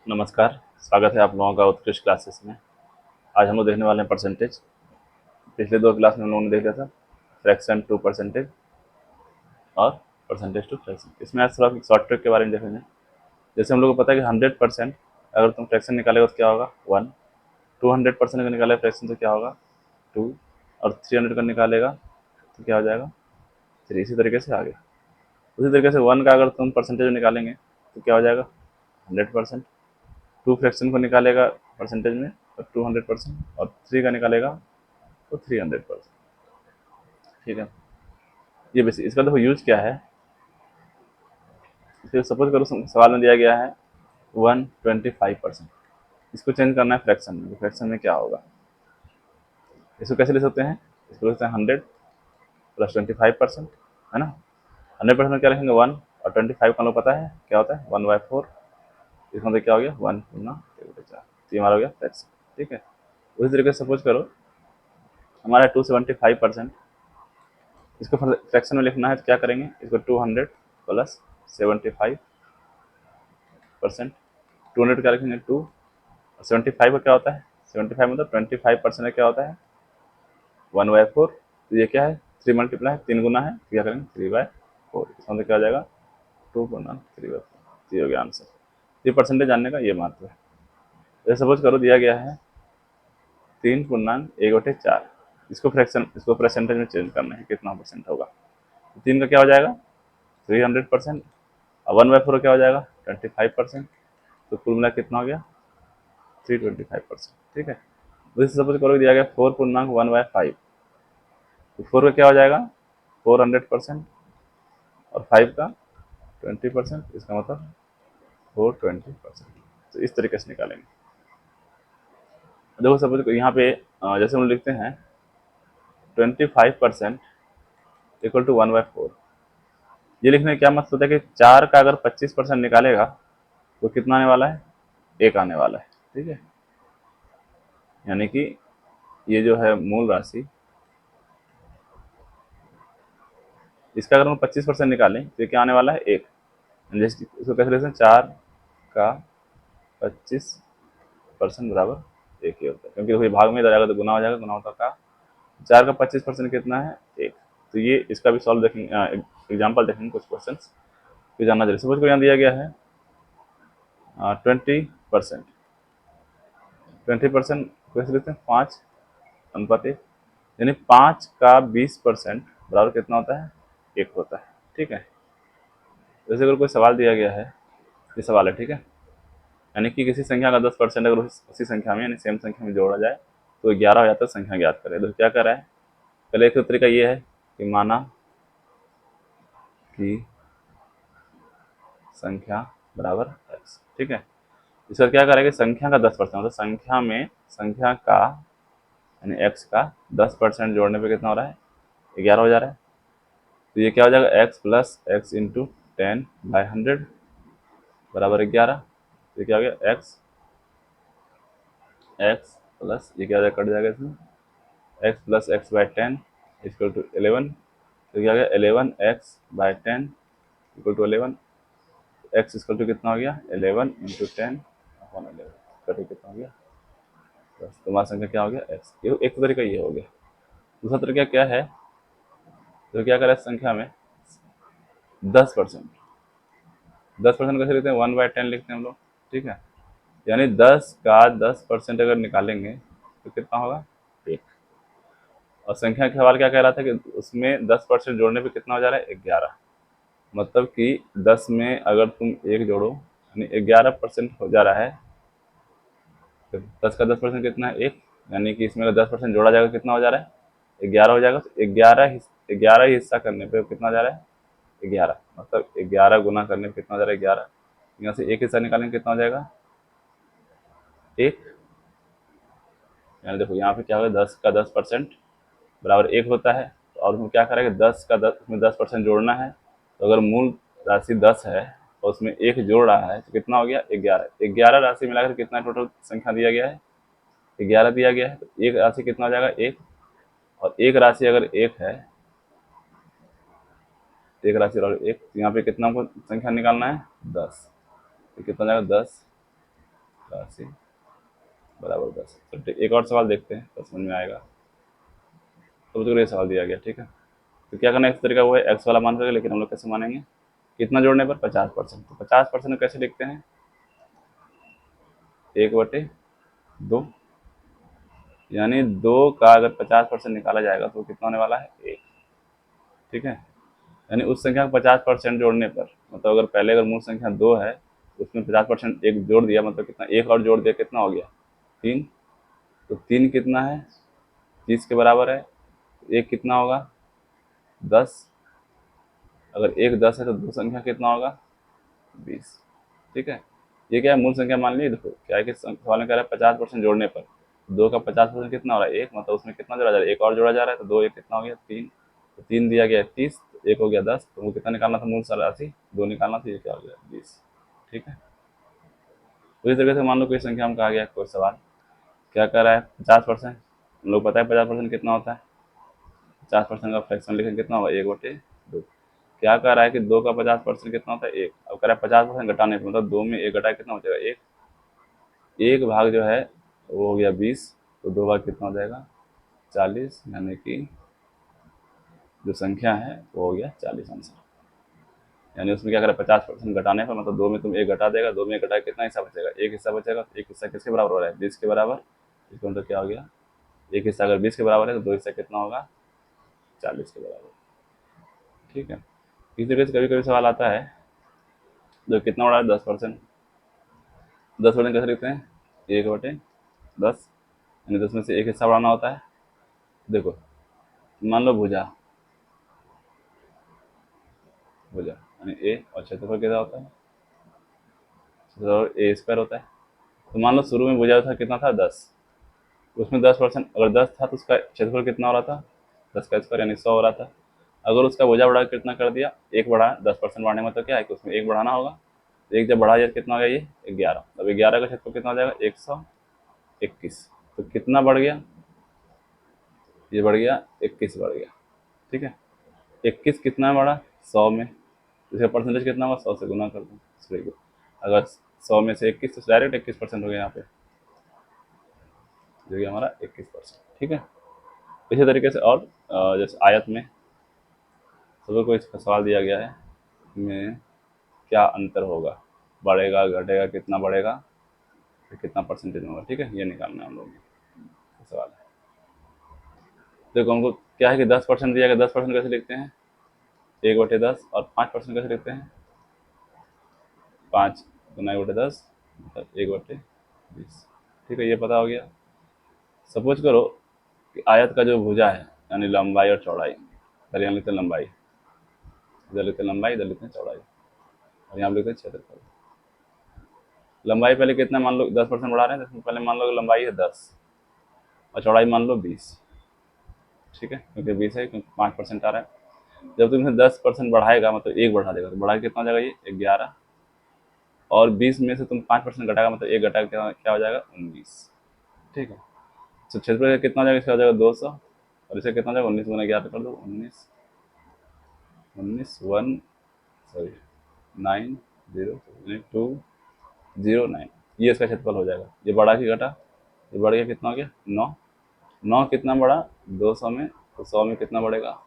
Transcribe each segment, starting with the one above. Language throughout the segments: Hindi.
नमस्कार, स्वागत है आप लोगों का उत्कृष्ट क्लासेस में। आज हम लोग देखने वाले हैं परसेंटेज। पिछले दो क्लास में हम लोगों ने देखा था फ्रैक्शन टू परसेंटेज और परसेंटेज टू फ्रैक्शन। इसमें आज थोड़ा शॉर्ट ट्रिक के बारे में देखेंगे। जैसे हम लोग को पता है कि 100% अगर तुम फ्रैक्शन निकालेगा तो क्या होगा 1, 200% का निकालेगा फ्रैक्शन तो क्या होगा 2, और 300 का निकालेगा तो क्या हो जाएगा 3। इसी तरीके से आगे। उसी तरीके से 1 का अगर तुम परसेंटेज में निकालेंगे तो क्या हो जाएगा 100%। 2 फ्रैक्शन को निकालेगा परसेंटेज में तो 200%, और 3 का निकालेगा तो 300%। ठीक है, ये बेसिक इसका देखो यूज क्या है। फिर सपोज करो सवाल में दिया गया है 125%, इसको चेंज करना है फ्रैक्शन में। फ्रैक्शन में क्या होगा, इसको कैसे ले सकते हैं, इसको ले सकते हैं 100 प्लस 25%, है ना। 100% में क्या लिखेंगे 1, और 25 का लोग पता है क्या होता है 1/4। इसका मतलब क्या हो गया 1×4, तो ये हमारा हो गया फ्रैक्शन। ठीक है, उसी तरीके से सपोज करो हमारा 275%, इसको फ्रैक्शन में लिखना है तो क्या करेंगे, इसको 200 प्लस 75%। 200 क्या लिखेंगे 2, और 75 का क्या होता है 75 मतलब 25% का क्या होता है 1/4। तो ये क्या है 3 मल्टीप्लाई 3 गुना है, तो क्या करेंगे 3/4। इसका मतलब क्या हो जाएगा 2×3/4। ये हो गया आंसर। ये परसेंटेज जानने का ये महत्व है। जैसे सपोज करो दिया गया है 3×1/4, इसको परसेंटेज में चेंज करना है कितना परसेंट होगा। तो 3 का क्या हो जाएगा 300%, और 1/4 क्या हो जाएगा 25%। तो कुल मिला कितना हो गया 325%। ठीक है, जैसे सपोज करो दिया गया 4×1/5, तो 4 का क्या हो जाएगा 400%, और 5 का 20%, इसका मतलब 420%। तो इस तरीके से निकालेंगे। देखो सपोज यहाँ पे जैसे हम लिखते हैं 25% इक्वल टू 1/4। ये लिखने का क्या मतलब होता है कि 4 का अगर 25% निकालेगा तो कितना आने वाला है 1 आने वाला है। ठीक है, यानी कि ये जो है मूल राशि, इसका अगर हम 25% निकालें तो ये क्या आने वाला है 1। जैसे इसको कैसे लिखते हैं 4 का 25% बराबर 1 ही होता है, क्योंकि भाग में इधर आएगा तो गुना हो जाएगा, गुना होता का 4 का 25% कितना है 1। तो ये इसका भी सॉल्व देखेंगे, एग्जाम्पल देखेंगे कुछ क्वेश्चन फिर जानना चाहिए। सपोज को यहाँ दिया गया है 20%, 20% कैसे लिखते हैं 5:1, यानी 5 का 20% बराबर कितना होता है 1 होता है। ठीक है, जैसे अगर कोई सवाल दिया गया है, ये सवाल है ठीक है, यानी कि किसी संख्या का 10% अगर उसी संख्या में यानी सेम संख्या में जोड़ा जाए तो 11 हो जाता है। संख्या ज्ञात करें, तो क्या कर रहा है, पहले एक तरीका ये है कि माना कि संख्या बराबर x। ठीक है, इसका क्या करेंगे संख्या का 10% मतलब संख्या का यानी x का 10% जोड़ने पे कितना हो रहा है 11 हो जा रहा है। तो ये क्या हो जाएगा x प्लस एक्स इंटू 10/100 बराबर 11। ये क्या हो गया x प्लस ये क्या हो जाएगा कट जाएगा इसमें x plus x/10 equal to 11। तो क्या हो गया 11x/10 equal to 11। x equal to कितना हो गया 11×10/11 कटे कितना हो गया बस। तुम्हारा संख्या क्या हो गया x। ये एक तरीका ये हो गया। दूसरा तरीका क्या है, तो क्या करें संख्या में 10%, 10% कैसे लिखते हैं 1/10 लिखते हैं हम लोग। ठीक है, यानी 10 का 10% अगर निकालेंगे तो कितना होगा 1। और संख्या का सवाल क्या कह रहा था कि उसमें 10% जोड़ने पे कितना हो जा रहा है 11। मतलब कि 10 में अगर तुम 1 जोड़ो यानी 11% हो जा रहा है। तो 10 का 10% कितना है 1, यानी कि इसमें अगर 10% जोड़ा जाएगा कितना हो जा रहा है 11 हो जाएगा। तो 11 ही हिस्सा करने पे कितना हो जा रहा है 11, मतलब 11 गुना करने पे कितना हो जा रहा है 11। यहाँ से एक हिस्सा निकालेंगे कितना हो जाएगा 1। यानी देखो यहाँ पे क्या होगा 10 का 10% बराबर 1 होता है। और उसमें क्या करेंगे 10 का 10 उसमें 10% जोड़ना है। तो अगर मूल राशि 10 है और उसमें 1 जोड़ रहा है तो कितना हो गया 11। 11 राशि मिलाकर कितना टोटल संख्या दिया गया है 11 दिया गया है। तो एक राशि कितना हो जाएगा 1, और एक राशि अगर 1 है, एक राशि और 1, तो यहाँ पे कितना को संख्या निकालना है 10। तो कितना हो जाएगा 10 80 बराबर 10। तो एक और सवाल देखते हैं तो समझ में आएगा। तो मुझे ये सवाल दिया गया, ठीक है। तो क्या करना है, इस तरीका वो है एक्स वाला मान करके, लेकिन हम लोग कैसे मानेंगे, कितना जोड़ने पर 50%। तो 50% कैसे लिखते हैं, 1/2, यानी 2 का अगर 50% निकाला जाएगा तो कितना होने वाला है, 1, ठीक है। यानी उस संख्या को 50% जोड़ने पर, मतलब अगर पहले अगर मूल संख्या 2 है उसमें 50% एक जोड़ दिया, मतलब कितना, एक और जोड़ दिया, कितना हो गया, 3। तो 3 कितना है, 30 के बराबर है। एक कितना होगा, 10। अगर एक 10 है तो दो संख्या कितना होगा, 20, ठीक है। ये क्या है, मूल संख्या मान ली। देखो क्या है कि सवाल में कह रहा है 50% जोड़ने पर, 2 का 50% कितना हो रहा है, 1, मतलब उसमें कितना जोड़ा जा रहा है, एक और जोड़ा जा रहा है। तो 2 1 कितना हो गया, 3। तो 3 दिया गया 30, तो 1 हो गया 10। तो वो कितना निकालना था, मूल राशि 2 निकालना था, ये क्या हो गया, 20, ठीक है। उसी तरीके से मान लो कोई संख्या हम कहा गया, कोई सवाल क्या कर रहा है, 50%। हम लोग पता है 50% कितना होता है, 50% का फ्रैक्शन लिखेंगे कितना होगा, 1/2। क्या कह रहा है कि 2 का 50% कितना होता है, 1। अब कह रहा है 50% घटाने पर, मतलब 2 में 1 घटाए कितना हो जाएगा, 1। एक भाग जो है वो हो गया 20, तो 2 भाग कितना हो जाएगा, 40, यानी कि जो संख्या है वो हो गया 40 आंसर। यानी उसमें क्या करें, 50% घटाने पर, मतलब 2 में तुम 1 घटा देगा, 2 में 1 घटाए कितना हिस्सा बचेगा, एक हिस्सा बचेगा। एक हिस्सा किसके बराबर हो रहा है, 20 के बराबर। इसका मतलब क्या हो गया, एक हिस्सा अगर 20 के बराबर है तो दो हिस्सा कितना होगा, 40 के बराबर, ठीक है। इस तरीके से कभी कभी सवाल आता है, जो कितना बड़ा है, 10%। 10% कैसे लिखते हैं, 1/10, यानी 10 में से एक हिस्सा बढ़ाना होता है। देखो मान लो भुजा, भुजा यानी ए, और क्षेत्रफल कितना होता है, क्षेत्रफल ए स्क्वायर होता है। तो मान लो शुरू में भुजा था कितना था, 10, उसमें 10%, अगर 10 था तो उसका क्षेत्रफल कितना हो रहा था, 10 का स्क्वायर यानी 100 हो रहा था। अगर उसका भुजा बढ़ा के कितना कर दिया, एक बढ़ाया, 10% बढ़ाने में तो क्या है कि उसमें एक बढ़ाना होगा। तो एक जब बढ़ा जाए कितना हो गया, ये 11। अब 11 का क्षेत्रफल कितना हो जाएगा, 121। तो कितना बढ़ गया, ये बढ़ गया 21 बढ़ गया, ठीक है। 21 कितना बढ़ा, 100 में, इसका परसेंटेज कितना होगा, 100 से गुना कर दो, वेरी गुड। अगर 100 में से 21 तो डायरेक्ट 21% हो गया यहाँ पे, जो कि हमारा 21%, ठीक है। इसी तरीके से और जैसे आयत में सबको कोई सवाल दिया गया है, में क्या अंतर होगा, बढ़ेगा घटेगा, कितना बढ़ेगा, फिर कितना परसेंटेज होगा, ठीक है। ये निकालना है हम लोग को सवाल है। देखो हमको क्या है कि 10% दिया गया, 10% कैसे लिखते हैं, 1/10। और 5% कैसे लिखते हैं, 5 गुना 1/10, मतलब 1/20, ठीक है। ये पता हो गया। सपोज करो कि आयत का जो भुजा है, यानी लंबाई और चौड़ाई, पहले यहाँ लिखते हैं लंबाई, इधर लिखते हैं लंबाई, इधर लिखते हैं चौड़ाई, और यहाँ लिखते हैं क्षेत्रफल। लंबाई पहले कितना, मान लो 10% बढ़ा रहे हैं, तो पहले मान लो लंबाई है 10 और चौड़ाई मान लो 20, ठीक है, क्योंकि 20 है, क्योंकि 5% आ रहा है। जब तुम इसे 10% बढ़ाएगा, मतलब एक बढ़ा देगा, तो बढ़ा के कितना हो जाएगा, ये 11। और 20 में से तुम 5% घटाएगा, मतलब एक घटा के क्या हो जाएगा, 19, ठीक है। तो क्षेत्रफल कितना हो जाएगा, इसका हो जाएगा 200, और इसे कितना हो जाएगा, 19 गुना 11 कर दो, 19, 19 1 सॉरी 90209, ये इसका क्षेत्रफल हो जाएगा। ये बढ़ा के घटा, ये बढ़ गया, कितना हो गया, 9। 9 कितना बढ़ा, 200 में, तो 100 में कितना बढ़ेगा,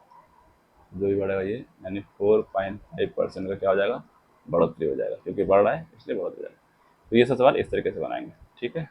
जो भी बढ़ेगा ये, यानी 4.5% का क्या हो जाएगा, बढ़ोतरी हो जाएगा, क्योंकि बढ़ रहा है इसलिए बढ़ोतरी हो जाएगा। तो ये सब सवाल इस तरीके से बनाएंगे, ठीक है।